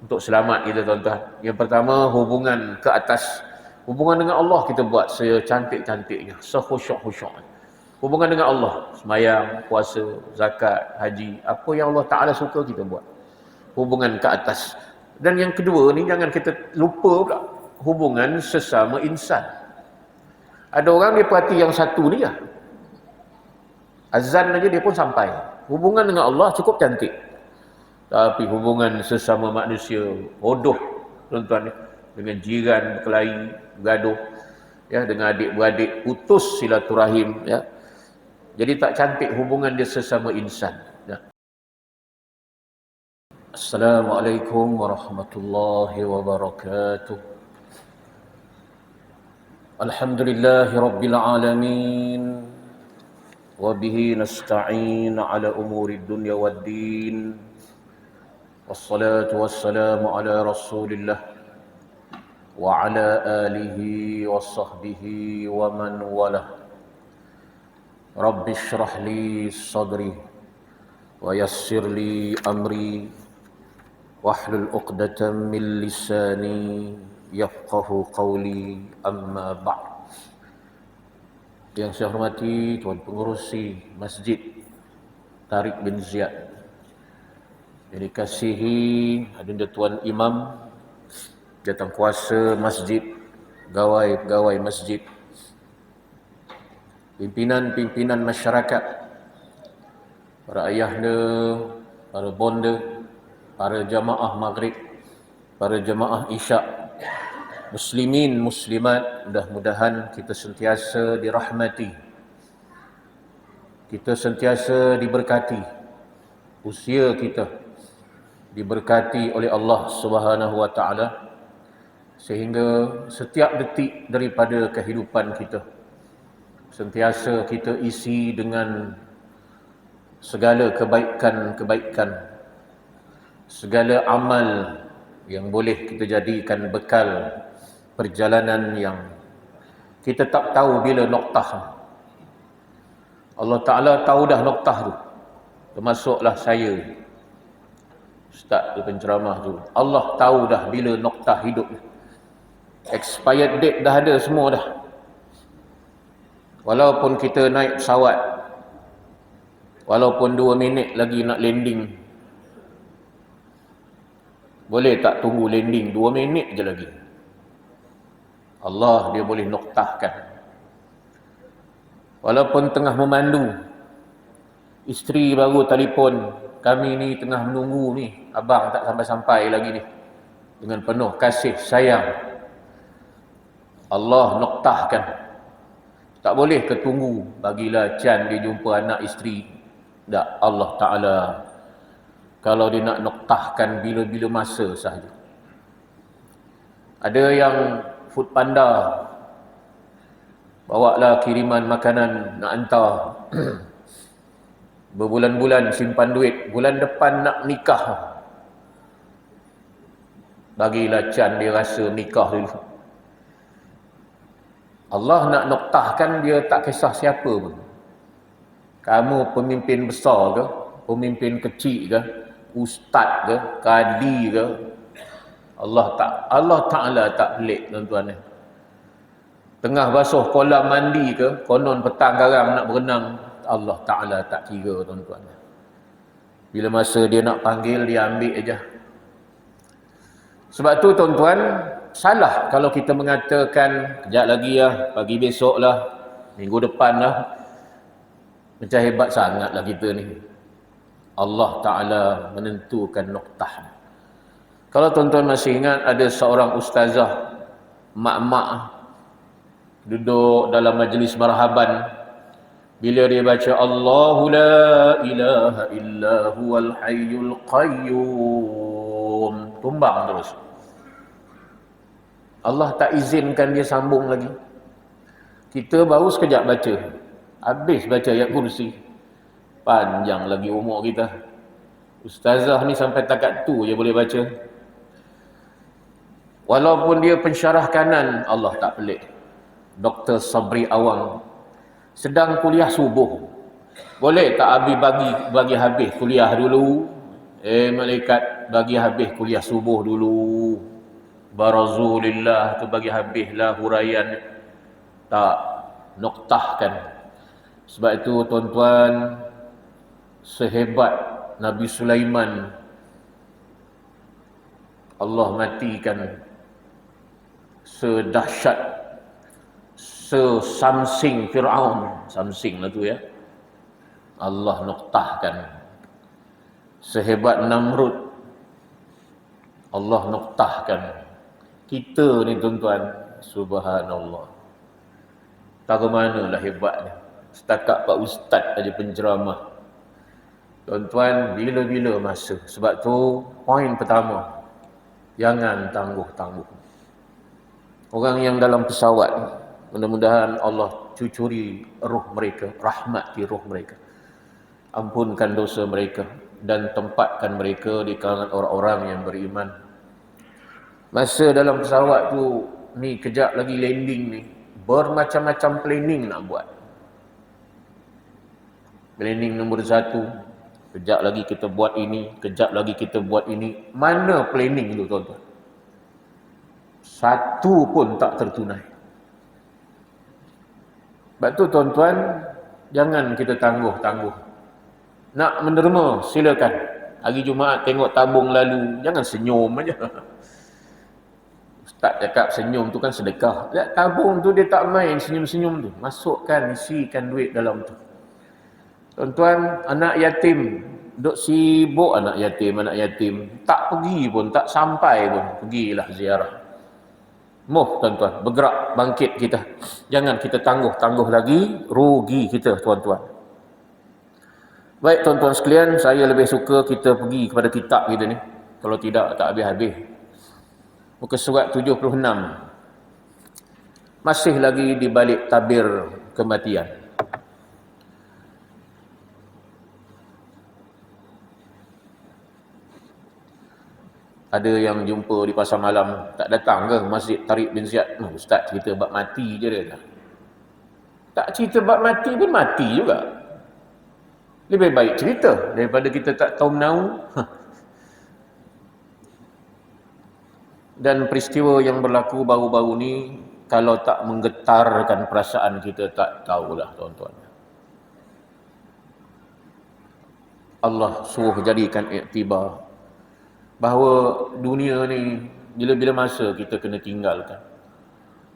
untuk selamat kita tuan-tuan. Yang pertama, hubungan ke atas. Hubungan dengan Allah kita buat secantik-cantiknya, sekhusyuk-khusyuknya. Hubungan dengan Allah, sembahyang, puasa, zakat, haji, apa yang Allah Ta'ala suka kita buat. Hubungan ke atas. Dan yang kedua ni, jangan kita lupa pula hubungan sesama insan. Ada orang dia perhati yang satu ni lah. Azan aja dia pun sampai. Hubungan dengan Allah cukup cantik. Tapi hubungan sesama manusia bodoh tuan-tuan, dengan jiran berkelahi, bergaduh, ya, dengan adik-beradik putus silaturahim, ya. Jadi tak cantik hubungan dia sesama insan, ya. Assalamualaikum warahmatullahi wabarakatuh. Alhamdulillahi rabbil alamin. Wabihi nasta'in ala umuri dunya waddin. Wassalatu wassalamu ala rasulillah wa ala alihi wa sahbihi wa man walah. Rabbi shrah li sadri wa yassir li amri wahlul uqdatan min lisani yafqahu qawli, amma ba'd. Yang saya hormati Tuan Pengerusi Masjid Tariq bin Ziyad, yang dikasihi adinda Tuan Imam, jawatan kuasa masjid, pegawai masjid, pimpinan masyarakat, para ayahda, para bonda, para jamaah maghrib, para jamaah isyak, muslimin, muslimat, mudah-mudahan kita sentiasa dirahmati, kita sentiasa diberkati, usia kita diberkati oleh Allah Subhanahu wa taala, sehingga setiap detik daripada kehidupan kita sentiasa kita isi dengan segala kebaikan-kebaikan, segala amal yang boleh kita jadikan bekal perjalanan yang kita tak tahu bila noktah. Allah Ta'ala tahu dah noktah tu, termasuklah saya, Ustaz tu penceramah tu. Allah tahu dah bila noktah hidup. Expired date dah ada semua dah. Walaupun kita naik pesawat, walaupun 2 minit lagi nak landing, boleh tak tunggu landing 2 minit je lagi? Allah dia boleh noktahkan. Walaupun tengah memandu, isteri baru telefon, kami ni tengah menunggu ni, abang tak sampai-sampai lagi ni, dengan penuh kasih sayang. Allah noktahkan. Tak boleh ketunggu, bagilah can dia jumpa anak isteri. Tak, Allah Ta'ala kalau dia nak noktahkan bila-bila masa sahaja. Ada yang food panda, bawalah kiriman makanan nak hantar, berbulan-bulan simpan duit, bulan depan nak nikah, bagilah can dia rasa nikah dulu. Allah nak noktahkan, dia tak kisah siapa pun. Kamu pemimpin besar ke, pemimpin kecil ke, ustaz ke, kadi ke, Allah Ta'ala tak pelik tuan-tuan. Tengah basuh kolam mandi ke, konon petang garang nak berenang, Allah Ta'ala tak kira tuan-tuan. Bila masa dia nak panggil, dia ambil aja. Sebab tu tuan-tuan, salah kalau kita mengatakan kejap lagi lah, pagi besok lah, minggu depan lah. Macam hebat sangatlah kita ni. Allah Ta'ala menentukan noktah. Kalau tuan-tuan masih ingat, ada seorang ustazah, mak-mak, duduk dalam majlis marhaban. Bila dia baca Allahu la ilaha illa huwal hayyul qayyum, tumbang terus. Allah tak izinkan dia sambung lagi. Kita baru sekejap baca, habis baca ayat kursi, panjang lagi umur kita. Ustazah ni sampai takat tu je boleh baca. Walaupun dia pensyarah kanan, Allah tak pelik. Dr. Sabri Awang sedang kuliah subuh, boleh tak Abi bagi habis kuliah dulu? Malaikat, bagi habis kuliah subuh dulu. Barazulillah tu bagi habislah huraian. Tak, noktahkan. Sebab itu tuan-tuan, sehebat Nabi Sulaiman, Allah matikan, sedahsyat, sesamsing Fir'aun, samsing lah tu ya, Allah noktahkan. Sehebat Namrud, Allah noktahkan. Kita ni tuan-tuan, subhanallah, tak ke manalah hebatnya. Setakat Pak Ustaz aja penceramah. Tuan-tuan, bila-bila masa. Sebab tu, poin pertama, jangan tangguh-tangguh. Orang yang dalam pesawat, mudah-mudahan Allah cucuri roh mereka, rahmati roh mereka. Ampunkan dosa mereka dan tempatkan mereka di kalangan orang-orang yang beriman. Masa dalam pesawat tu, ni kejap lagi landing ni, bermacam-macam planning nak buat. Planning nombor 1, kejap lagi kita buat ini, kejap lagi kita buat ini. Mana planning tu tuan-tuan? Satu pun tak tertunai. Sebab tu tuan-tuan, jangan kita tangguh-tangguh. Nak menderma, silakan. Hari Jumaat tengok tabung lalu, jangan senyum aja. Ustaz cakap senyum tu kan sedekah. Tabung tu dia tak main senyum-senyum tu. Masukkan, isikan duit dalam tu. Tuan-tuan, anak yatim, duk sibuk anak yatim. Tak pergi pun, tak sampai pun. Pergilah ziarah. Moh tuan-tuan, bergerak, bangkit kita. Jangan kita tangguh-tangguh lagi, rugi kita tuan-tuan. Baik tuan-tuan sekalian, saya lebih suka kita pergi kepada kitab kita ni. Kalau tidak, tak habis-habis. Muka surat 76. Masih lagi di balik tabir kematian. Ada yang jumpa di pasar malam, tak datang ke Masjid Tariq bin Ziyad? Ustaz cerita bab mati je dia. Tak cerita bab mati pun mati juga. Lebih baik cerita daripada kita tak tahu menau. Dan peristiwa yang berlaku baru-baru ni, kalau tak menggetarkan perasaan kita, tak tahulah tuan-tuan. Allah suruh jadikan iktibar bahawa dunia ni bila-bila masa kita kena tinggalkan.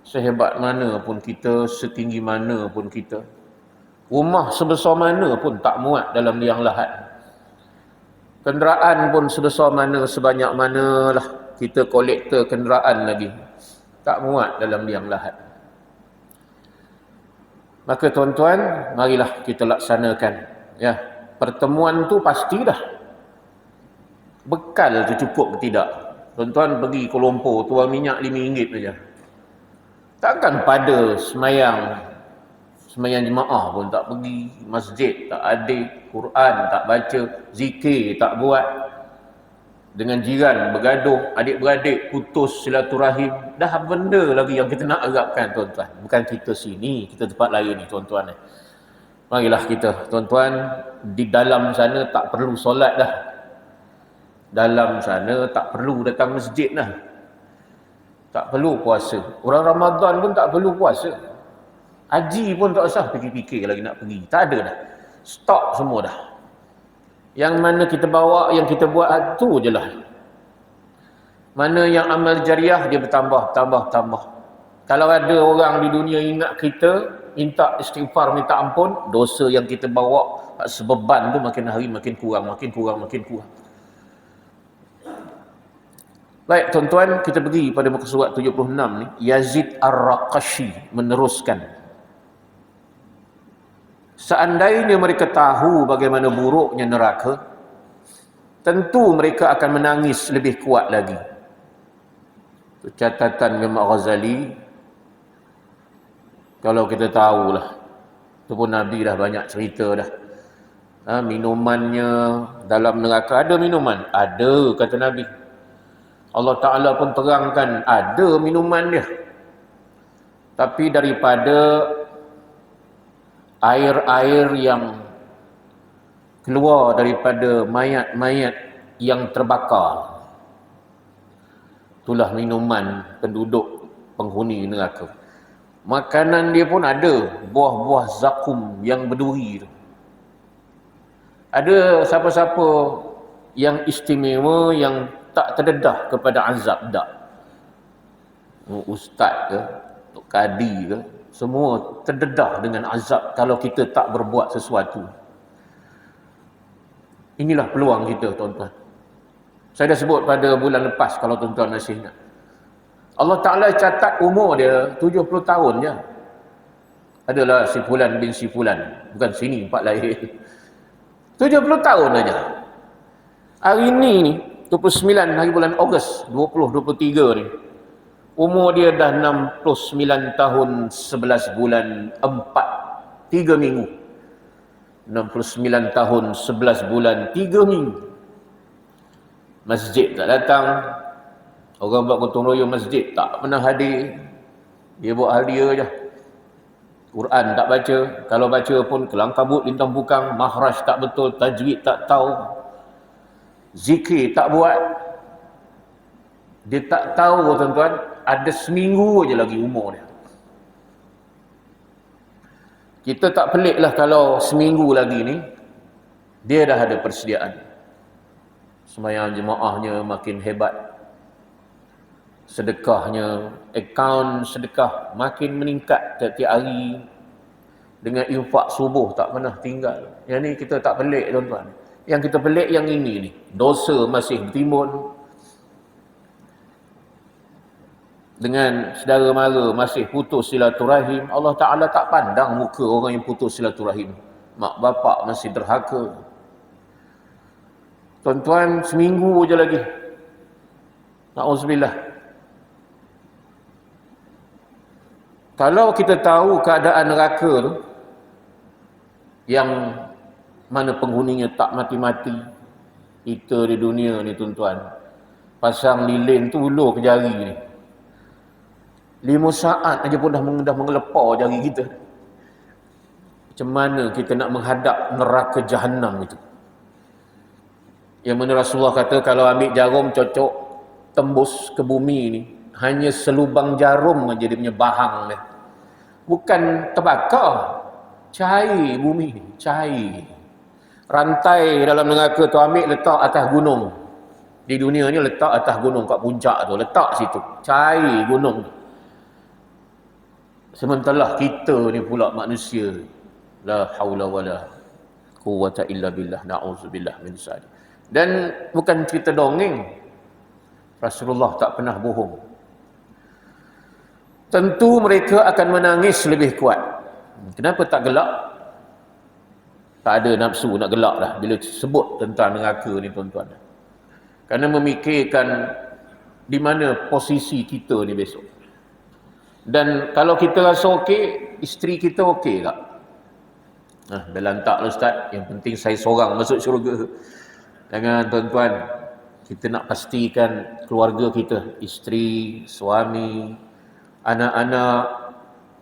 Sehebat mana pun kita, setinggi mana pun kita, rumah sebesar mana pun tak muat dalam liang lahat. Kenderaan pun sebesar mana, sebanyak manalah kita kolektor kenderaan lagi, tak muat dalam liang lahat. Maka tuan-tuan, marilah kita laksanakan. Ya, pertemuan tu pasti dah. Bekal tu cukup ke tidak? Tuan-tuan pergi Kuala Lumpur, tuang minyak RM5 saja. Takkan pada semayang jemaah pun tak pergi, masjid tak ada, Quran tak baca, zikir tak buat, dengan jiran bergaduh, adik-beradik putus silaturahim. Dah benda lagi yang kita nak harapkan tuan-tuan. Bukan kita sini, kita tempat lain ni tuan-tuan. Marilah kita tuan-tuan, di dalam sana tak perlu solat dah. Dalam sana tak perlu datang masjid dah. Tak perlu puasa. Orang Ramadan pun tak perlu puasa. Haji pun tak usah fikir-fikir lagi nak pergi. Tak ada dah. Stop semua dah. Yang mana kita bawa, yang kita buat tu je lah. Mana yang amal jariah, dia bertambah. Kalau ada orang di dunia ingat kita, minta istighfar, minta ampun, dosa yang kita bawa sebeban tu makin hari makin kurang. Baik tuan-tuan, kita pergi pada muka surat 76 ni. Yazid Ar-Raqashi meneruskan. Seandainya mereka tahu bagaimana buruknya neraka, tentu mereka akan menangis lebih kuat lagi. Itu catatan Imam Ghazali. Kalau kita tahulah, itu pun Nabi dah banyak cerita dah. Minumannya dalam neraka, ada minuman? Ada, kata Nabi. Allah Ta'ala pun terangkan, ada minuman dia. Tapi daripada air-air yang keluar daripada mayat-mayat yang terbakar. Itulah minuman penduduk penghuni neraka. Makanan dia pun ada buah-buah zakum yang berduri tu. Ada siapa-siapa yang istimewa yang tak terdedah kepada azab, tak? Ustaz ke, Tok Kadi ke, semua terdedah dengan azab kalau kita tak berbuat sesuatu. Inilah peluang kita, tuan-tuan. Saya dah sebut pada bulan lepas, kalau tuan-tuan masih ingat. Allah Ta'ala catat umur dia 70 tahun je. Adalah si Fulan bin si Fulan. Bukan sini, tempat lain. 70 tahun aja. Hari ni, 29 hari bulan Ogos 2023 ni, umur dia dah 69 tahun 11 bulan 3 minggu. 69 tahun 11 bulan 3 minggu. Masjid tak datang. Orang buat gotong royong masjid tak pernah hadir. Dia buat hal dia je. Quran tak baca. Kalau baca pun kelang kabut, lintang bukang, mahraj tak betul, tajwid tak tahu. Zikir tak buat. Dia tak tahu, tuan-tuan, ada seminggu je lagi umur dia. Kita tak pelik lah kalau seminggu lagi ni dia dah ada persediaan. Sembahyang jemaahnya makin hebat. Sedekahnya, akaun sedekah makin meningkat tiap-tiap hari. Dengan infak subuh tak pernah tinggal. Yang ni kita tak pelik, tuan-tuan. Yang kita pelik yang ini ni. Dosa masih bertimbun. Dengan saudara mara masih putus silaturahim. Allah Ta'ala tak pandang muka orang yang putus silaturahim. Mak bapak masih derhaka. Tuan-tuan, seminggu je lagi. Na'udzubillah. Kalau kita tahu keadaan neraka tu, yang mana penghuninya tak mati-mati, kita di dunia ni, tuan-tuan, pasang lilin tu ulur ke jari ni. 5 saat aja pun dah mengelepar jari kita. Macam mana kita nak menghadap neraka Jahannam itu? Yang mana Rasulullah kata kalau ambil jarum cocok tembus ke bumi ni, hanya selubang jarum aja dia punya bahang dia. Bukan terbakar, cair bumi ni, cair. Rantai dalam neraka tu ambil letak atas gunung. Di dunia ni letak atas gunung kat puncak tu, letak situ, cair gunung tu. Sementara kita ni pula manusia, la haula wala quwwata illa billah, na'udzubillah min zalik. Dan bukan cerita dongeng. Rasulullah tak pernah bohong. Tentu mereka akan menangis lebih kuat. Kenapa tak gelak? Tak ada nafsu nak gelak dah bila sebut tentang neraka ni, tuan-tuan. Kerana memikirkan di mana posisi kita ni besok. Dan kalau kita rasa okey, isteri kita okey tak? Dah lantak lah Ustaz, yang penting saya seorang masuk syurga. Jangan, tuan-tuan. Kita nak pastikan keluarga kita, isteri, suami, anak-anak,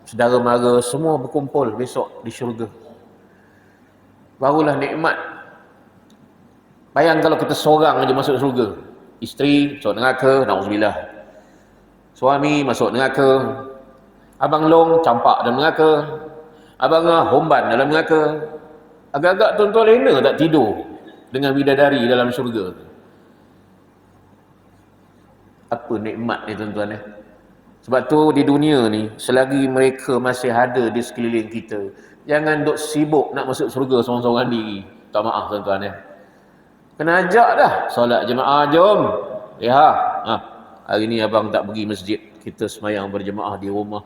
saudara mara, semua berkumpul besok di syurga. Barulah nikmat. Bayang kalau kita seorang aja masuk syurga. Isteri masuk neraka, na'udzubillah. Suami masuk neraka. Abang Long campak dalam neraka. Abang Homban dalam neraka. Agak-agak tuan-tuan lena tak tidur dengan bidadari dalam syurga. Apa nikmat ni, tuan-tuan ya? Sebab tu di dunia ni, selagi mereka masih ada di sekeliling kita, jangan duk sibuk nak masuk syurga seorang-seorang diri. Tak maaf, tuan-tuan ya. Kena ajak dah. Solat jemaah, jom. Hari ni abang tak pergi masjid. Kita semayang berjemaah di rumah.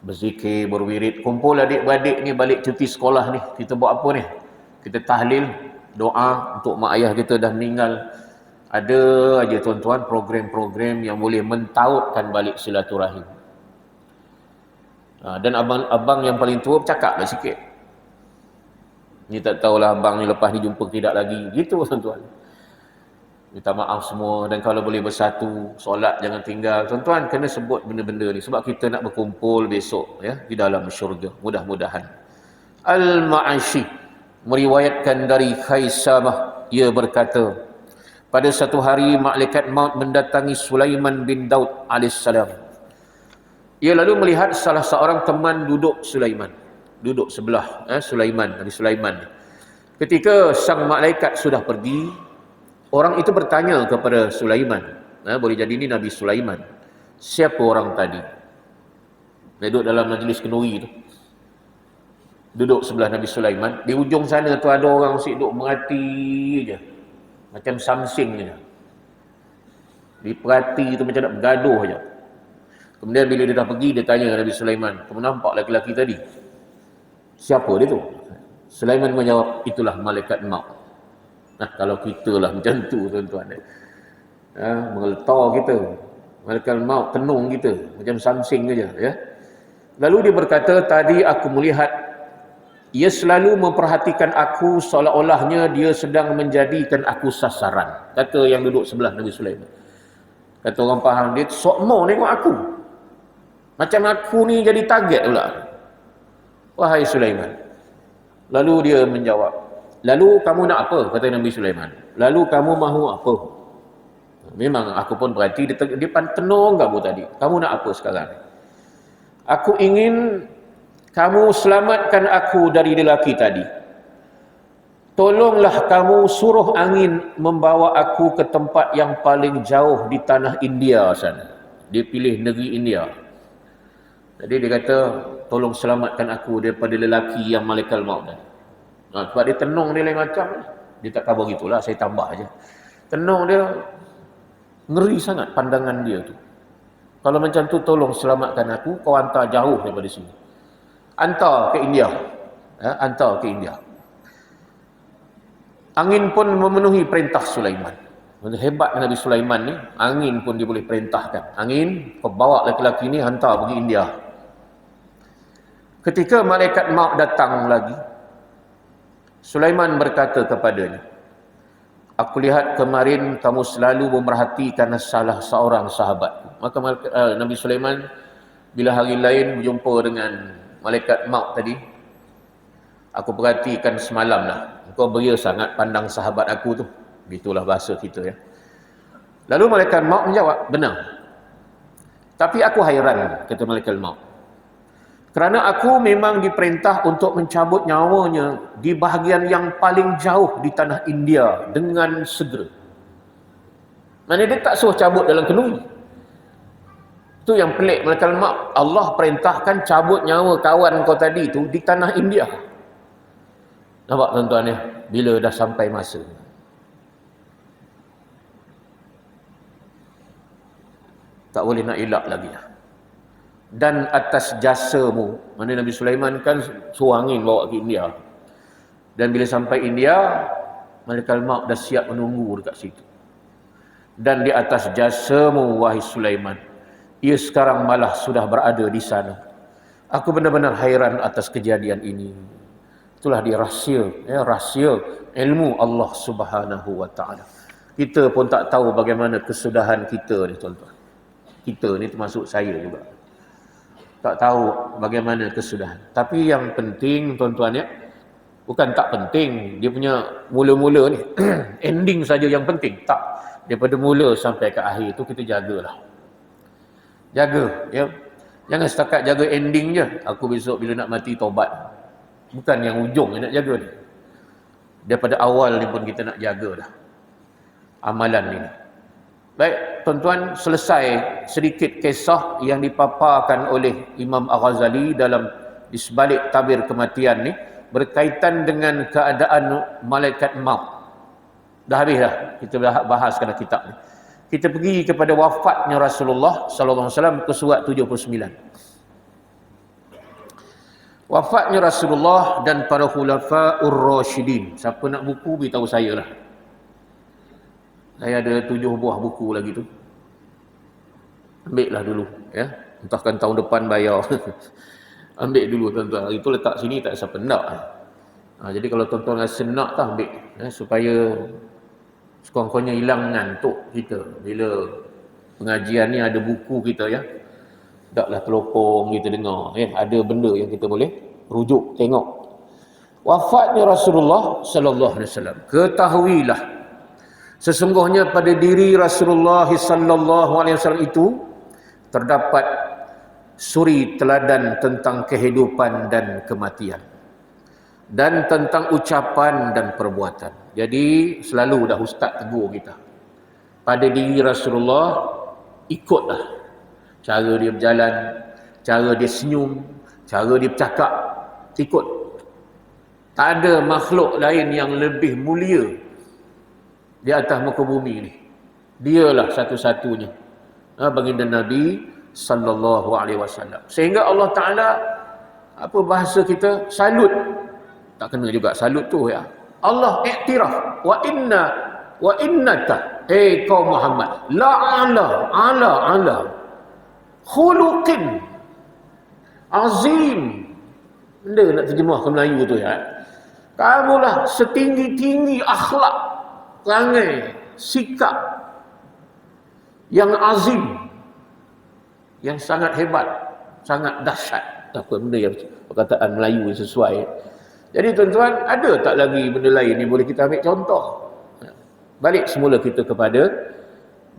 Berzikir, berwirid. Kumpul adik-beradik ni balik cuti sekolah ni. Kita buat apa ni? Kita tahlil, doa untuk mak ayah kita dah meninggal. Ada aja, tuan-tuan, program-program yang boleh mentautkan balik silaturahim. Dan abang yang paling tua bercakap lah sikit. Ni tak tahulah abang ni lepas ni jumpa tidak lagi. Gitu, tuan-tuan. Minta maaf semua. Dan kalau boleh bersatu, solat jangan tinggal. Tuan-tuan, kena sebut benda-benda ni. Sebab kita nak berkumpul besok ya di dalam syurga. Mudah-mudahan. Al-Ma'ashi meriwayatkan dari Khaisamah. Ia berkata, pada satu hari malaikat maut mendatangi Sulaiman bin Daud alaihissalam. Ia lalu melihat salah seorang teman duduk Sulaiman, duduk sebelah Sulaiman, Nabi Sulaiman. Ketika sang malaikat sudah pergi, orang itu bertanya kepada Sulaiman, boleh jadi ini Nabi Sulaiman, siapa orang tadi? Duduk dalam majlis kenduri tu, duduk sebelah Nabi Sulaiman. Di ujung sana tu ada orang asyik duduk merhati je, macam samsing je. Diperhati tu macam nak bergaduh je. Kemudian bila dia dah pergi, dia tanya Nabi Sulaiman, kamu nampak lelaki tadi? Siapa dia tu? Sulaiman menjawab, itulah malaikat maut. Nah, kalau kita lah macam tu tuan-tuan, mengeltar kita, malaikat maut tenung kita macam samsing saja, ya. Lalu dia berkata, tadi aku melihat ia selalu memperhatikan aku seolah-olahnya dia sedang menjadikan aku sasaran. Kata yang duduk sebelah Nabi Sulaiman. Kata orang faham, dia sok mau tengok aku, macam aku ni jadi target pula. Wahai Sulaiman. Lalu dia menjawab, lalu kamu nak apa? Kata Nabi Sulaiman. Lalu kamu mahu apa? Memang aku pun berhati, dia tenung kamu tadi. Kamu nak apa sekarang? Aku ingin kamu selamatkan aku dari lelaki tadi. Tolonglah kamu suruh angin membawa aku ke tempat yang paling jauh di tanah India sana. Dia pilih negeri India. Jadi dia kata, tolong selamatkan aku daripada lelaki yang malaikat maut tadi. Sebab dia tenung dia lain macam. Dia tak khabar gitulah, saya tambah aja. Tenung dia, ngeri sangat pandangan dia tu. Kalau macam tu, tolong selamatkan aku, kau hantar jauh daripada sini. Hantar ke India. Hantar ke India. Angin pun memenuhi perintah Sulaiman. Hebat Nabi Sulaiman ni, angin pun dia boleh perintahkan. Angin, kau bawa lelaki ni, hantar pergi India. Ketika malaikat maut datang lagi, Sulaiman berkata kepadanya, aku lihat kemarin kamu selalu memerhatikan salah seorang sahabatku. Maka Nabi Sulaiman bila hari lain berjumpa dengan malaikat maut tadi, aku perhatikan semalam lah, engkau beria sangat pandang sahabat aku tu. Itulah bahasa kita, ya. Lalu malaikat maut menjawab, benar. Tapi aku hairan, kata malaikat maut. Kerana aku memang diperintah untuk mencabut nyawanya di bahagian yang paling jauh di tanah India dengan segera. Maksudnya dia tak suruh cabut dalam kenduri. Itu yang pelik malaikat maut. Allah perintahkan cabut nyawa kawan kau tadi tu di tanah India. Nampak tuan-tuan ya? Bila dah sampai masa. Tak boleh nak elak lagi. Dan atas jasamu, mana Nabi Sulaiman kan suruh angin bawa ke India. Dan bila sampai India, malaikat maut dah siap menunggu dekat situ. Dan di atas jasamu, wahai Sulaiman, ia sekarang malah sudah berada di sana. Aku benar-benar hairan atas kejadian ini. Itulah dia rahsia, ya, rahsia ilmu Allah Subhanahu wa taala. Kita pun tak tahu bagaimana kesudahan kita ni, tuan-tuan. Kita ni termasuk saya juga. Tak tahu bagaimana kesudahan. Tapi yang penting, tuan-tuan, ya, bukan tak penting dia punya mula-mula ni ending saja yang penting. Tak, daripada mula sampai ke akhir tu kita jagalah. Jaga, ya. Jangan setakat jaga ending je. Aku besok bila nak mati taubat. Bukan yang ujung yang nak jaga ni. Daripada awal ni pun kita nak jaga dah amalan ni. Baik, tuan-tuan, selesai sedikit kisah yang dipaparkan oleh Imam Al-Ghazali dalam di sebalik tabir kematian ni berkaitan dengan keadaan malaikat maut. Dah habis dah kita bahas kena kitab ni. Kita pergi kepada wafatnya Rasulullah sallallahu alaihi wasallam ke surat 79. Wafatnya Rasulullah dan para khulafaur rasyidin. Siapa nak buku beritahu saya lah. Saya ada 7 buah buku lagi tu. Ambil lah dulu, ya. Entahkan tahun depan bayar. Ambil dulu tuan-tuan. Itu letak sini tak siapa nak. Jadi kalau tuan-tuan rasa nak tak ambil, ya, supaya sekurang-kurangnya hilang ngantuk kita. Bila pengajian ni ada buku kita, ya. Taklah telopong kita dengar, ya. Ada benda yang kita boleh rujuk, tengok. Wafatnya Rasulullah sallallahu alaihi wasallam. Ketahuilah Sesungguhnya pada diri Rasulullah sallallahu alaihi wasallam itu terdapat suri teladan tentang kehidupan dan kematian, dan tentang ucapan dan perbuatan. Jadi selalu dah ustaz tegur kita, pada diri Rasulullah ikutlah cara dia berjalan, cara dia senyum, cara dia bercakap, ikut. Tak ada makhluk lain yang lebih mulia di atas muka bumi ni. Dialah satu-satunya baginda Nabi sallallahu alaihi wasallam. Sehingga Allah Taala, apa bahasa kita, salut. Tak kena juga salut tu ya. Allah iktiraf, wa innaka kaum Muhammad la ala khuluqin azim. Benda nak terjemah ke Melayu tu ya. Kamulah setinggi-tinggi akhlak, perangai, sikap yang azim, yang sangat hebat, sangat dahsyat. Apa benda yang perkataan Melayu yang sesuai. Jadi tuan-tuan, ada tak lagi benda lain yang boleh kita ambil contoh? Balik semula kita kepada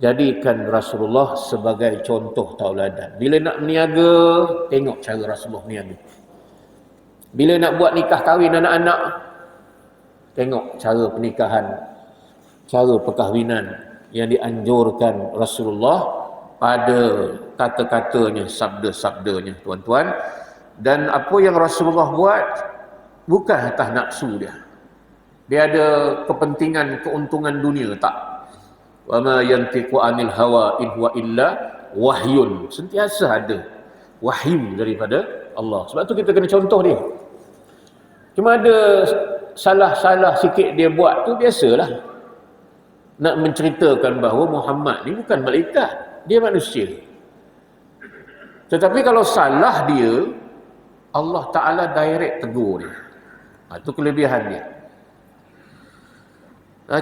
jadikan Rasulullah sebagai contoh tauladan. Bila nak berniaga, tengok cara Rasulullah berniaga. Bila nak buat nikah kahwin anak-anak, tengok cara pernikahan, cara perkahwinan yang dianjurkan Rasulullah pada kata-katanya, sabda-sabdanya, tuan-tuan. Dan apa yang Rasulullah buat bukan atas nafsu dia. Dia ada kepentingan, keuntungan dunia, tak. Wa ma yantiqu anil hawa in huwa illa wahyun. Sentiasa ada wahyu daripada Allah. Sebab tu kita kena contoh dia. Cuma ada salah-salah sikit dia buat tu biasalah. Nak menceritakan bahawa Muhammad ni bukan malaikat, dia manusia. Tetapi kalau salah dia, Allah Ta'ala direct tegur dia. Itu kelebihan dia.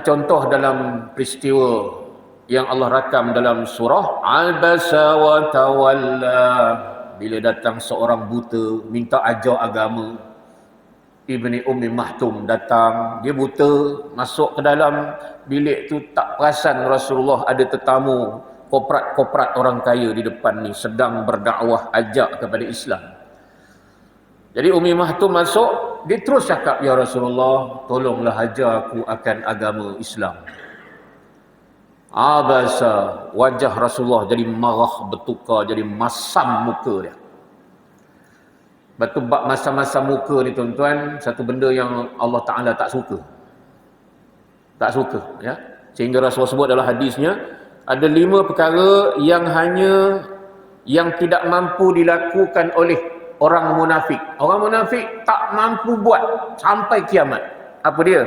Contoh dalam peristiwa yang Allah rakam dalam surah Abasa wa Tawalla, bila datang seorang buta minta ajar agama. Ibni Ummi Mahtum datang, dia buta, masuk ke dalam bilik tu, tak perasan Rasulullah ada tetamu koprat-koprat orang kaya di depan ni sedang berdakwah ajak kepada Islam. Jadi Ummi Mahtum masuk, dia terus cakap, ya Rasulullah, tolonglah ajar aku akan agama Islam. Abasa, wajah Rasulullah jadi marah, bertukar, jadi masam muka dia. Batu bab masa-masa muka ni tuan-tuan, satu benda yang Allah Ta'ala tak suka. Tak suka ya. Sehingga Rasulullah sebut dalam hadisnya, ada 5 perkara yang tidak mampu dilakukan oleh orang munafik. Orang munafik tak mampu buat sampai kiamat. Apa dia?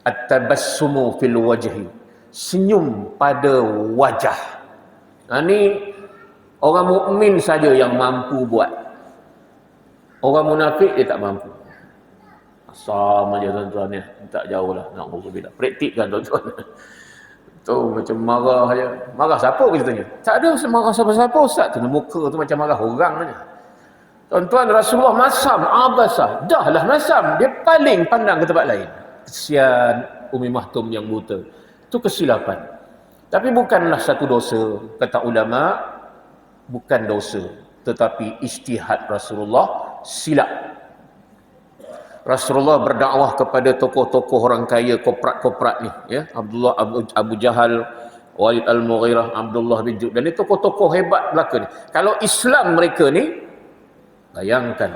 At-tabassumu fil wajhi. Senyum pada wajah. Ini orang mukmin saja yang mampu buat. Orang munafik dia tak mampu. Sama je tuan-tuan ya. Tak jauh lah. Na'udzubillah. Praktikkan tuan-tuan. Tu macam marah je. Marah siapa kita tanya? Tak ada marah siapa-siapa Ustaz. Tu muka tu macam marah orang saja. Tuan-tuan, Rasulullah masam, abasa. Dah lah masam. Dia paling pandang ke tempat lain. Kesian Ummi Mahtum yang buta. Itu kesilapan. Tapi bukanlah satu dosa. Kata ulama, bukan dosa. Tetapi ijtihad Rasulullah silap. Rasulullah berdakwah kepada tokoh-tokoh orang kaya, koprat-koprat ni, ya, Abdullah Abu Jahal, Walid Al-Mughirah, Abdullah bin Jud, dan ni tokoh-tokoh hebat belaka ni. Kalau Islam mereka ni, bayangkan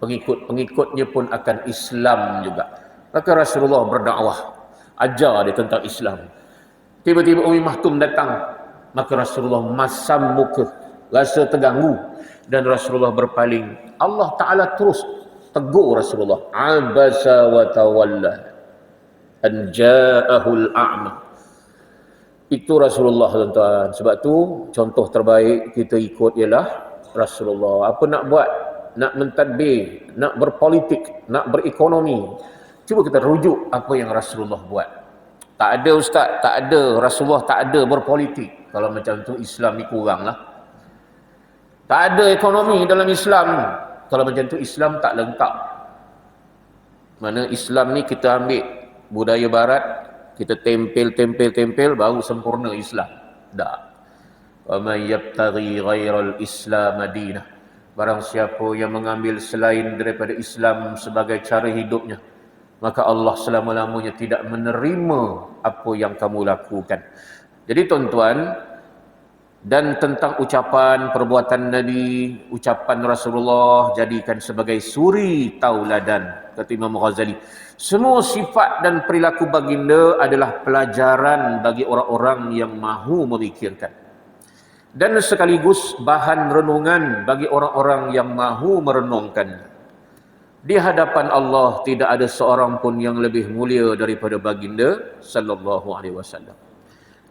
pengikut-pengikutnya pun akan Islam juga. Maka Rasulullah berdakwah, ajar dia tentang Islam. Tiba-tiba Ummi Mahtum datang, maka Rasulullah masam muka, rasa terganggu, dan Rasulullah berpaling. Allah Ta'ala terus tegur Rasulullah. Abasa wa tawalla an ja'ahul a'ma. Itu Rasulullah tuan-tuan. Sebab tu contoh terbaik kita ikut ialah Rasulullah. Apa nak buat? Nak mentadbir, nak berpolitik, nak berekonomi, cuba kita rujuk apa yang Rasulullah buat. Tak ada Ustaz, tak ada. Rasulullah tak ada berpolitik. Kalau macam tu Islam ni kurang lah. Tak ada ekonomi dalam Islam. Kalau macam tu Islam tak lengkap. Mana Islam ni kita ambil budaya barat, kita tempel baru sempurna Islam. Tak. Wa may yabtaghi ghairal Islam madinah. Barang siapa yang mengambil selain daripada Islam sebagai cara hidupnya, maka Allah selama-lamanya tidak menerima apa yang kamu lakukan. Jadi tuan-tuan, dan tentang ucapan perbuatan Nabi, ucapan Rasulullah jadikan sebagai suri tauladan, kata Imam Ghazali. Semua sifat dan perilaku baginda adalah pelajaran bagi orang-orang yang mahu memikirkan, dan sekaligus bahan renungan bagi orang-orang yang mahu merenungkan. Di hadapan Allah tidak ada seorang pun yang lebih mulia daripada baginda sallallahu alaihi wasallam.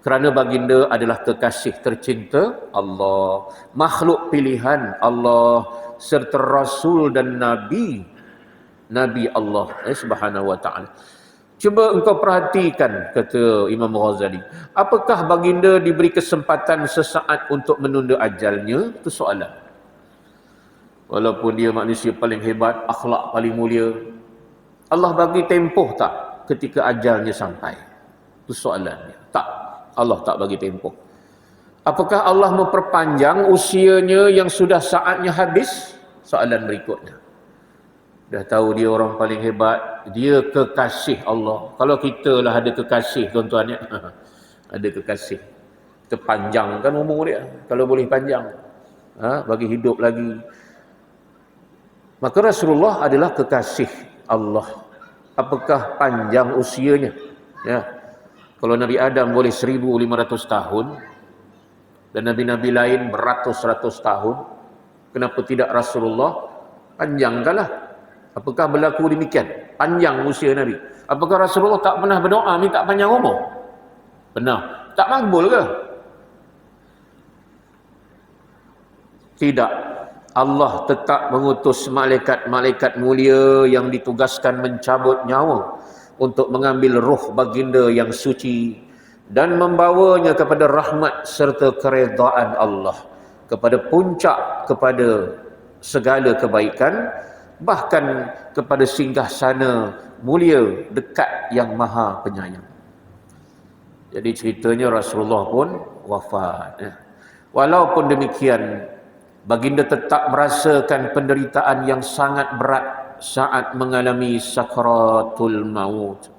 Kerana baginda adalah kekasih tercinta Allah, makhluk pilihan Allah, serta Rasul dan Nabi Allah Subhanahu wa ta'ala. Cuba engkau perhatikan, kata Imam Ghazali, apakah baginda diberi kesempatan sesaat untuk menunda ajalnya? Itu soalan. Walaupun dia manusia paling hebat, akhlak paling mulia, Allah bagi tempoh tak ketika ajalnya sampai? Itu soalannya. Tak. Allah tak bagi tempoh. Apakah Allah memperpanjang usianya yang sudah saatnya habis? Soalan berikutnya. Dah tahu dia orang paling hebat, dia kekasih Allah. Kalau kita lah ada kekasih, tuan-tuan ya. Ada kekasih. Kita panjangkan umur dia, kalau boleh panjang. Bagi hidup lagi. Maka Rasulullah adalah kekasih Allah. Apakah panjang usianya? Ya. Kalau Nabi Adam boleh 1500 tahun dan Nabi-Nabi lain beratus-ratus tahun, kenapa tidak Rasulullah? Panjangkanlah. Apakah berlaku demikian? Panjang usia Nabi. Apakah Rasulullah tak pernah berdoa minta panjang umur? Pernah. Tak makbul ke? Tidak. Allah tetap mengutus malaikat-malaikat mulia yang ditugaskan mencabut nyawa untuk mengambil roh baginda yang suci dan membawanya kepada rahmat serta keredaan Allah, kepada puncak, kepada segala kebaikan, bahkan kepada singgahsana mulia dekat yang maha penyayang. Jadi ceritanya Rasulullah pun wafat. Walaupun demikian, baginda tetap merasakan penderitaan yang sangat berat saat mengalami sakaratul maut.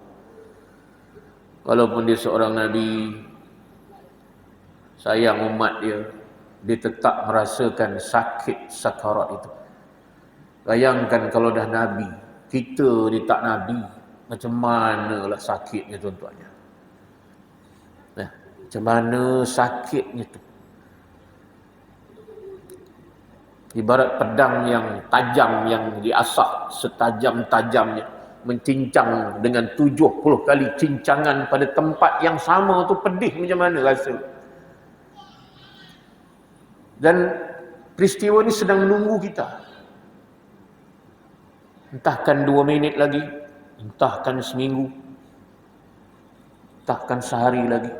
Walaupun dia seorang Nabi, sayang umat dia, dia tetap merasakan sakit sakarat itu. Bayangkan kalau dah Nabi, kita ni tak Nabi, macam manalah sakitnya tuan-tuan. Macam mana sakitnya tu. Ibarat pedang yang tajam yang diasah setajam-tajamnya, mencincang dengan 70 kali cincangan pada tempat yang sama tu, pedih macam mana rasa. Dan peristiwa ni sedang menunggu kita. Entahkan 2 minit lagi, entahkan seminggu, entahkan sehari lagi,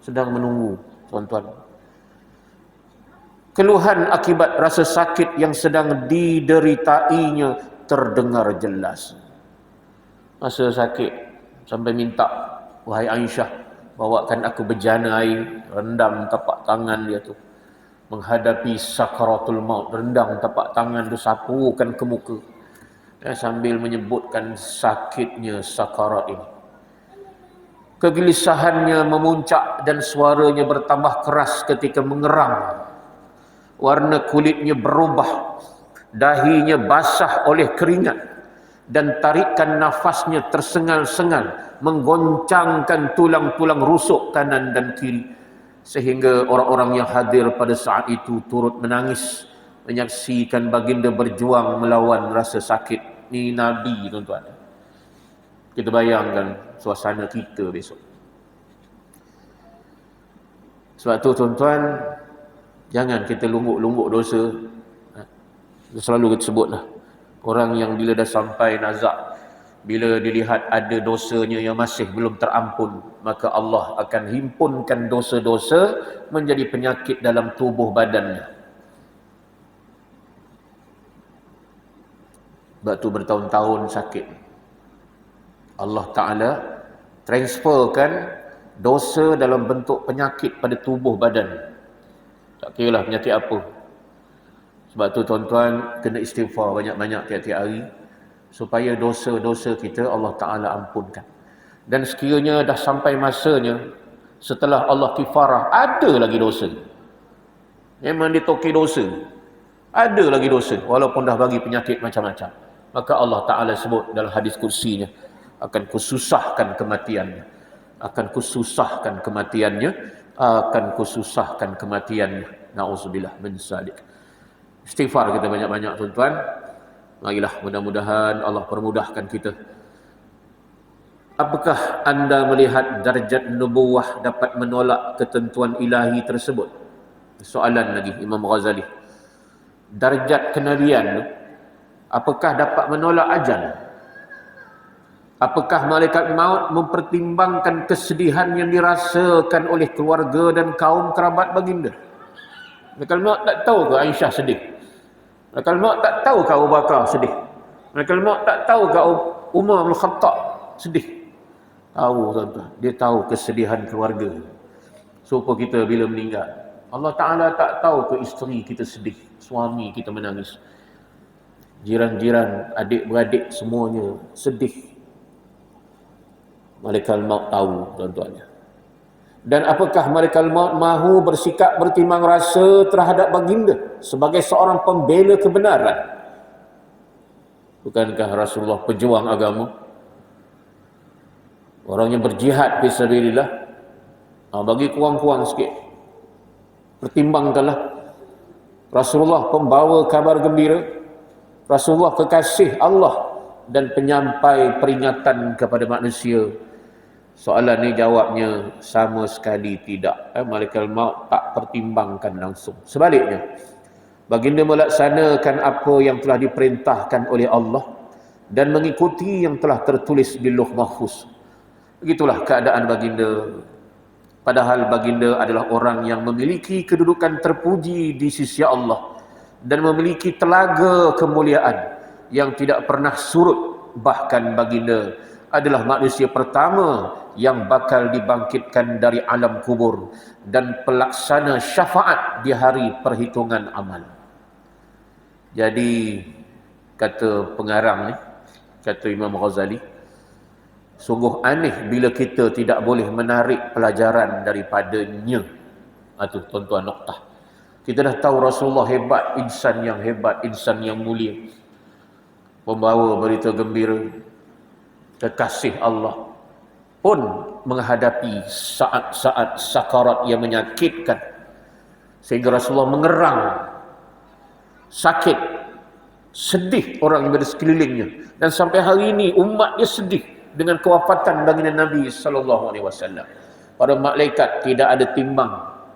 sedang menunggu tuan-tuan. Keluhan akibat rasa sakit yang sedang dideritainya terdengar jelas. Masa sakit sampai minta, wahai Aisyah, bawakan aku bejana air, rendam tapak tangan dia tu. Menghadapi sakaratul maut, rendam tapak tangan tu, sapukan ke muka. Sambil menyebutkan sakitnya sakarat ini. Kegelisahannya memuncak dan suaranya bertambah keras ketika mengerang. Warna kulitnya berubah, dahinya basah oleh keringat, dan tarikan nafasnya tersengal-sengal, menggoncangkan tulang-tulang rusuk kanan dan kiri, sehingga orang-orang yang hadir pada saat itu turut menangis, menyaksikan baginda berjuang melawan rasa sakit. Ni Nabi tuan-tuan. Kita bayangkan suasana kita besok. Sebab tu tuan-tuan, jangan kita lungguk-lungguk dosa. Selalu kita sebutlah, orang yang bila dah sampai nazak, bila dilihat ada dosanya yang masih belum terampun, maka Allah akan himpunkan dosa-dosa menjadi penyakit dalam tubuh badannya. Sebab tu bertahun-tahun sakit, Allah Ta'ala transferkan dosa dalam bentuk penyakit pada tubuh badan. Tak kira lah penyakit apa. Sebab tu tuan-tuan kena istighfar banyak-banyak tiap-tiap hari supaya dosa-dosa kita Allah Ta'ala ampunkan. Dan sekiranya dah sampai masanya setelah Allah kifarah ada lagi dosa, memang ditokir dosa, ada lagi dosa walaupun dah bagi penyakit macam-macam, maka Allah Ta'ala sebut dalam hadis kursinya, akan kususahkan kematiannya, akan kususahkan kematiannya, akan kususahkan kematiannya. Na'udzubillah min zalik. Istighfar kita banyak-banyak tuan-tuan. Marilah mudah-mudahan Allah permudahkan kita. Apakah anda melihat darjat nubuwah dapat menolak ketentuan ilahi tersebut? Soalan lagi Imam Ghazali. Darjat kenabian apakah dapat menolak ajal? Apakah malaikat maut mempertimbangkan kesedihan yang dirasakan oleh keluarga dan kaum kerabat baginda? Malaikat maut tak tahu ke Aisyah sedih? Malaikat maut tak tahu ke Abu Bakar sedih? Malaikat maut tak tahu ke Umar bin Khattab sedih? Tahu tuan-tuan. Dia tahu kesedihan keluarga. Supaya kita bila meninggal, Allah Ta'ala tak tahu ke isteri kita sedih, suami kita menangis, jiran-jiran, adik-beradik semuanya sedih. Malaikat maut tahu tuan-tuannya. Dan apakah malaikat maut mahu bersikap bertimbang rasa terhadap baginda sebagai seorang pembela kebenaran? Bukankah Rasulullah pejuang agama, orang yang berjihad fisabilillah? Bagi kurang-kurang sikit, pertimbangkanlah. Rasulullah pembawa kabar gembira, Rasulullah kekasih Allah dan penyampai peringatan kepada manusia. Soalan ni jawabnya sama sekali tidak. Malaikat maut tak pertimbangkan langsung. Sebaliknya, baginda melaksanakan apa yang telah diperintahkan oleh Allah dan mengikuti yang telah tertulis di Lauh Mahfuz. Begitulah keadaan baginda. Padahal baginda adalah orang yang memiliki kedudukan terpuji di sisi Allah dan memiliki telaga kemuliaan yang tidak pernah surut. Bahkan baginda adalah manusia pertama yang bakal dibangkitkan dari alam kubur dan pelaksana syafaat di hari perhitungan amal. Jadi kata pengarang ni, kata Imam Ghazali, sungguh aneh bila kita tidak boleh menarik pelajaran daripadanya. Itu tuan-tuan noktah. Kita dah tahu Rasulullah hebat, insan yang mulia, membawa berita gembira, kekasih Allah, pun menghadapi saat-saat sakarat yang menyakitkan sehingga Rasulullah mengerang, sakit, sedih orang yang berada sekelilingnya, dan sampai hari ini umat dia sedih dengan kewafatan baginda Nabi sallallahu alaihi wasallam. Para malaikat tidak ada timbang,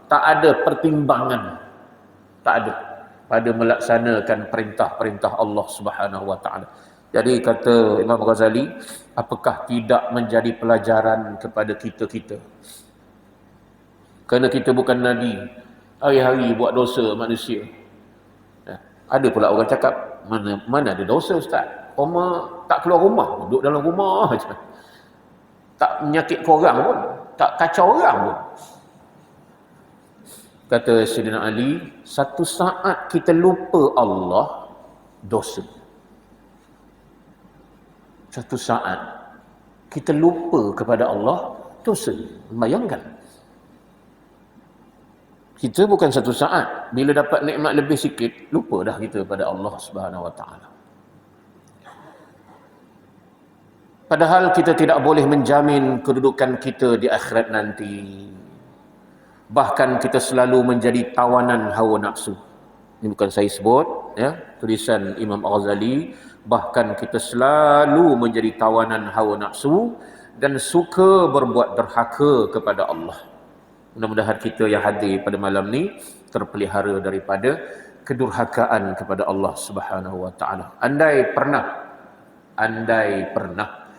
tak ada pertimbangan, tak ada pada melaksanakan perintah-perintah Allah Subhanahu wa taala. Jadi kata Imam Ghazali, apakah tidak menjadi pelajaran kepada kita-kita? Kerana kita bukan Nabi, hari-hari buat dosa manusia. Ada pula orang cakap, mana ada dosa Ustaz? Orang tak keluar rumah, duduk dalam rumah saja. Tak menyakit korang pun, tak kacau orang pun. Kata Sayyidina Ali, satu saat kita lupa Allah, dosa. Satu saat kita lupa kepada Allah, dosa. Bayangkan. Kita bukan satu saat, bila dapat nikmat lebih sikit, lupa dah kita pada Allah Subhanahu wa taala. Padahal kita tidak boleh menjamin kedudukan kita di akhirat nanti. Bahkan kita selalu menjadi tawanan hawa nafsu. Ini bukan saya sebut, ya, tulisan Imam Ghazali. Bahkan kita selalu menjadi tawanan hawa nafsu dan suka berbuat derhaka kepada Allah. Mudah-mudahan kita yang hadir pada malam ni terpelihara daripada kedurhakaan kepada Allah Subhanahu wa taala. Andai pernah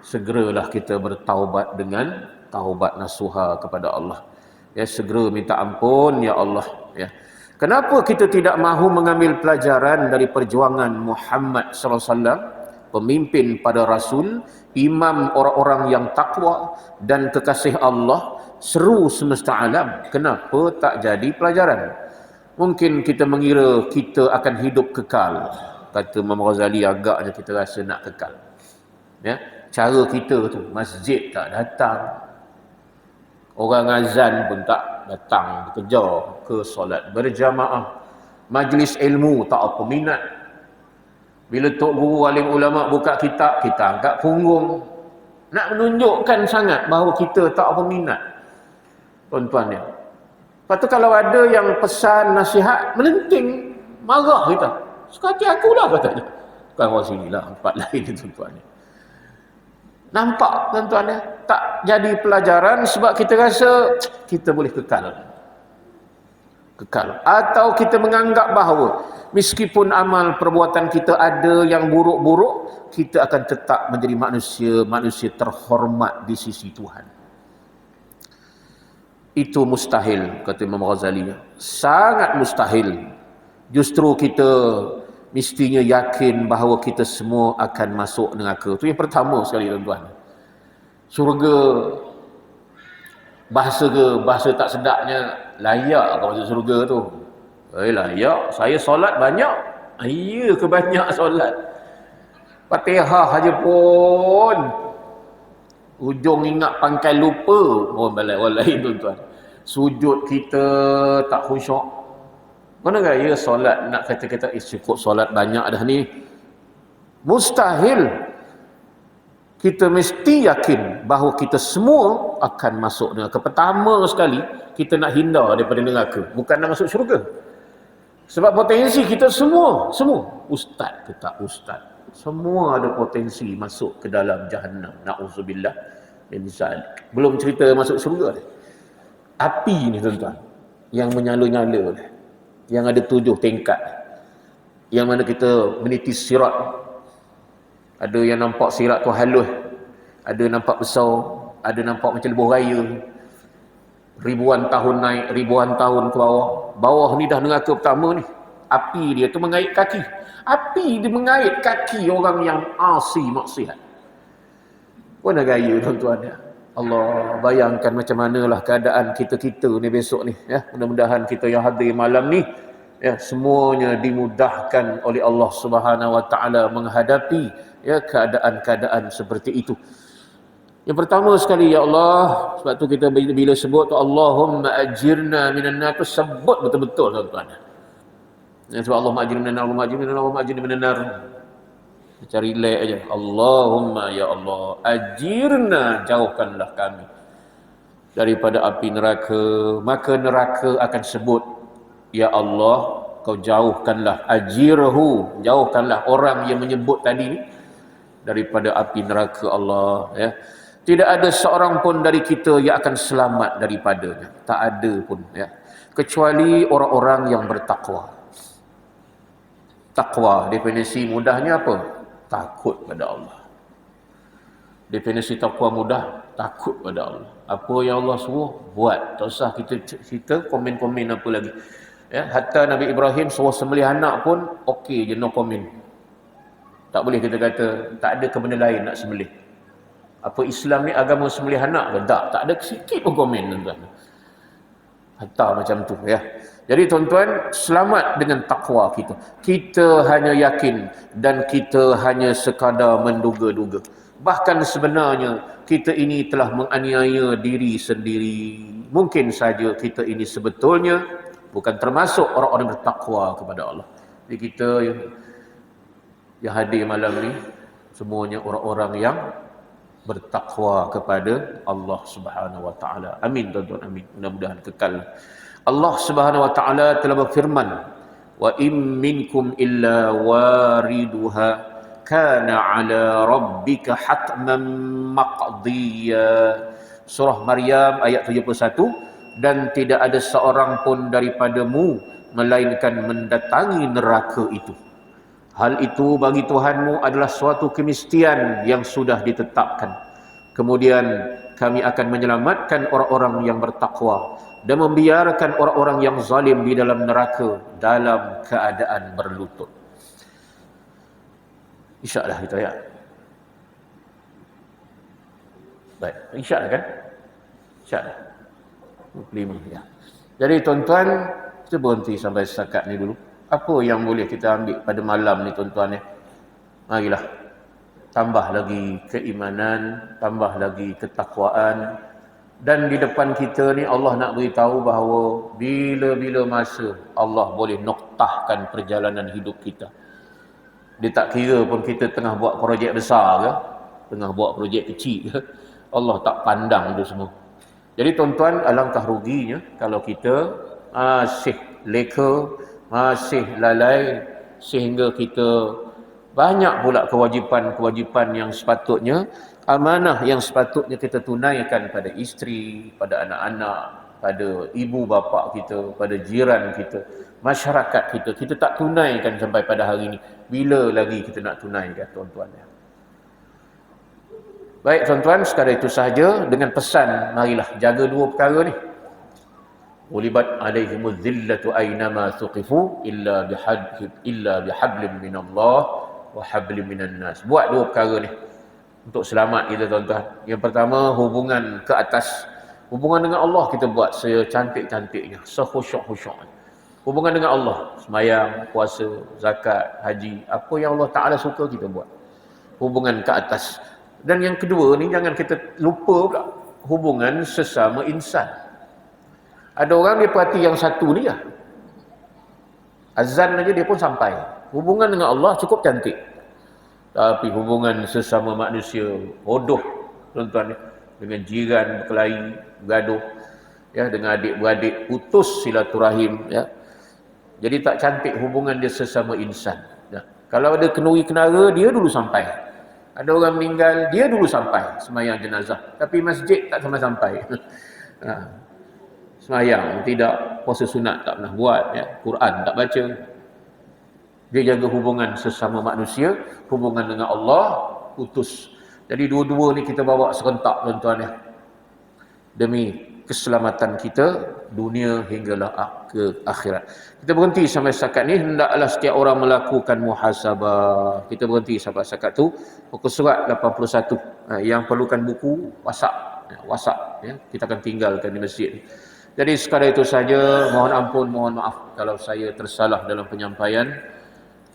segeralah kita bertaubat dengan taubat nasuha kepada Allah. Ya, segera minta ampun ya Allah, ya. Kenapa kita tidak mahu mengambil pelajaran dari perjuangan Muhammad sallallahu alaihi wasallam, pemimpin pada Rasul, imam orang-orang yang takwa dan kekasih Allah, seru semesta alam. Kenapa tak jadi pelajaran? Mungkin kita mengira kita akan hidup kekal. Kata Imam Ghazali, agaknya kita rasa nak kekal. Ya, cara kita tu, masjid tak datang, orang azan pun tak datang bekerja ke solat berjamaah, majlis ilmu tak apa minat. Bila tok guru alim ulama buka kitab, kita angkat punggung. Nak menunjukkan sangat bahawa kita tak apa minat. Tuan-tuan ya. Lepas tu kalau ada yang pesan nasihat, melenting, marah kita. Suka hati akulah katanya. Bukan orang sini lah, tempat lain tuan-tuan ya. Nampak tuan-tuan ya, tak jadi pelajaran sebab kita rasa kita boleh kekal. Atau kita menganggap bahawa meskipun amal perbuatan kita ada yang buruk-buruk, kita akan tetap menjadi manusia terhormat di sisi Tuhan. Itu mustahil, kata Imam Ghazali. Sangat mustahil. Justru kita mestinya yakin bahawa kita semua akan masuk neraka. Itu yang pertama sekali tuan-tuan. Syurga, bahasa tak sedapnya, layak ke masuk syurga tu? Layak. Saya solat banyak. Ya ke banyak solat? Fatihah aja pun ujung ingat pangkal lupa. Orang lain tuan-tuan. Sujud kita tak khusyuk. Mana gaya solat nak kata-kata cukup solat banyak dah ni? Mustahil. Kita mesti yakin bahawa kita semua akan masuk neraka. Pertama sekali, kita nak hindar daripada neraka, bukan nak masuk syurga. Sebab potensi kita semua, ustaz ke tak ustaz, semua ada potensi masuk ke dalam jahannam. Na'udzubillah min zalik. Belum cerita masuk syurga. Api ni tuan-tuan, yang menyala-nyala, yang ada 7 tingkat, yang mana kita meniti sirat. Ada yang nampak sirat tu halus, ada nampak besar, ada nampak macam lebuh raya. Ribuan tahun naik, ribuan tahun ke bawah. Bawah ni dah neraka pertama ni. Api dia tu mengait kaki. Api dia mengait kaki orang yang asi maksiat. Mana gaya tuan-tuan ya. Allah, bayangkan macam manalah keadaan kita-kita ni besok ni ya. Mudah-mudahan kita yang hadir malam ni ya, semuanya dimudahkan oleh Allah Subhanahu wa taala menghadapi ya keadaan-keadaan seperti itu. Yang pertama sekali, ya Allah, sebab tu kita bila sebut tu Allahumma ajirna minan nar, tu sebut betul-betul tuan-tuan. Ya, sebab Allahumma ajirna minan nar, Allahumma ajirna minan nar. Cari relax aja. Allahumma ya Allah, ajirna, jauhkanlah kami daripada api neraka. Maka neraka akan sebut, ya Allah, kau jauhkanlah, ajirhu, jauhkanlah orang yang menyebut tadi ni daripada api neraka Allah ya. Tidak ada seorang pun dari kita yang akan selamat daripadanya. Tak ada pun ya. Kecuali orang-orang yang bertakwa. Takwa, definisi mudahnya apa? Takut pada Allah. Definisi takwa mudah, takut pada Allah. Apa yang Allah suruh, buat. Tak usah kita komen-komen apa lagi. Ya, hatta Nabi Ibrahim suruh sembelih anak pun okey je, no komen. Tak boleh kita kata tak ada ke benda lain nak sembelih. Apa Islam ni agama sembelih anak ke? Tak ada sikit pun komen tuan-tuan. Hatta macam tu ya. Jadi tuan-tuan, selamat dengan takwa kita. Kita hanya yakin dan kita hanya sekadar menduga-duga. Bahkan sebenarnya kita ini telah menganiaya diri sendiri. Mungkin saja kita ini sebetulnya bukan termasuk orang-orang bertakwa kepada Allah. Jadi kita yang hadir malam ni semuanya orang-orang yang bertakwa kepada Allah Subhanahu wa taala. Amin tuan-tuan, amin. Mudah-mudahan kekal. Allah Subhanahu wa taala telah berfirman, "Wa in minkum illa wariduha kana 'ala rabbika hatman maqdiya." Surah Maryam ayat 71, dan tidak ada seorang pun daripadamu melainkan mendatangi neraka itu. Hal itu bagi Tuhanmu adalah suatu kemestian yang sudah ditetapkan. Kemudian kami akan menyelamatkan orang-orang yang bertakwa dan membiarkan orang-orang yang zalim di dalam neraka dalam keadaan berlutut. Isyak dah kita ya. Baik, isyak dah kan? Isyak dah. 25 ya. Jadi tuan-tuan, kita berhenti sampai setakat ni dulu. Apa yang boleh kita ambil pada malam ni tuan-tuan ya? Marilah tambah lagi keimanan, tambah lagi ketakwaan, dan di depan kita ni Allah nak beritahu bahawa bila-bila masa Allah boleh noktahkan perjalanan hidup kita. Dia tak kira pun kita tengah buat projek besar ke, tengah buat projek kecil ke, Allah tak pandang itu semua. Jadi tuan-tuan, alangkah ruginya kalau kita masih leka, masih lalai, sehingga kita banyak pula kewajipan-kewajipan yang sepatutnya, amanah yang sepatutnya kita tunaikan pada isteri, pada anak-anak, pada ibu bapa kita, pada jiran kita, masyarakat kita. Kita tak tunaikan sampai pada hari ini. Bila lagi kita nak tunaikan, tuan-tuan? Baik tuan-tuan, sekadar itu sahaja dengan pesan, marilah jaga dua perkara ni. Ulibat alaihimuz zillatu aynama thuqifu illa bihablim minallah wa hablim minan nas. Buat dua perkara ni untuk selamat kita tuan-tuan. Yang pertama, hubungan ke atas. Hubungan dengan Allah kita buat secantik-cantiknya, sekhusyuk-khusyuknya. Hubungan dengan Allah, sembahyang, puasa, zakat, haji, apa yang Allah Ta'ala suka kita buat. Hubungan ke atas. Dan yang kedua ni, jangan kita lupa pula hubungan sesama insan. Ada orang dia perhati yang satu ni lah. Azan aja dia pun sampai. Hubungan dengan Allah cukup cantik. Tapi hubungan sesama manusia bodoh tuan-tuan, dengan jiran berkelahi, bergaduh, ya, dengan adik-beradik putus silaturahim, ya. Jadi tak cantik hubungan dia sesama insan. Ya. Kalau ada kenuri kenara, dia dulu sampai. Ada orang meninggal, dia dulu sampai sembahyang jenazah. Tapi masjid tak sampai-sampai. Sembahyang tidak, puasa sunat tak pernah buat, ya. Quran tak baca. Dia jaga hubungan sesama manusia, hubungan dengan Allah putus. Jadi dua-dua ni kita bawa serentak tuan-tuan ya. Demi keselamatan kita dunia hinggalah ke akhirat. Kita berhenti sampai setakat ni. Hendaklah setiap orang melakukan muhasabah. Kita berhenti sampai setakat tu. Muka surat 81. Yang perlukan buku, WhatsApp ya. Kita akan tinggalkan di masjid ni. Jadi sekadar itu saja. Mohon ampun, mohon maaf kalau saya tersalah dalam penyampaian.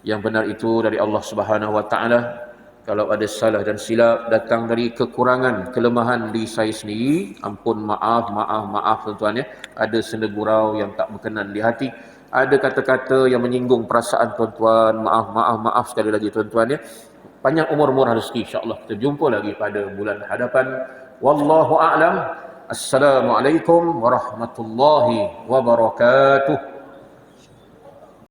Yang benar itu dari Allah Subhanahu Wa Taala. Kalau ada salah dan silap datang dari kekurangan, kelemahan di saya sendiri, ampun, maaf tuan-tuan ya. Ada senda gurau yang tak berkenan di hati, ada kata-kata yang menyinggung perasaan tuan-tuan, maaf sekali lagi tuan-tuan ya. Panjang umur murah rezeki, insya-Allah kita jumpa lagi pada bulan hadapan. Wallahu a'lam. Assalamualaikum warahmatullahi wabarakatuh.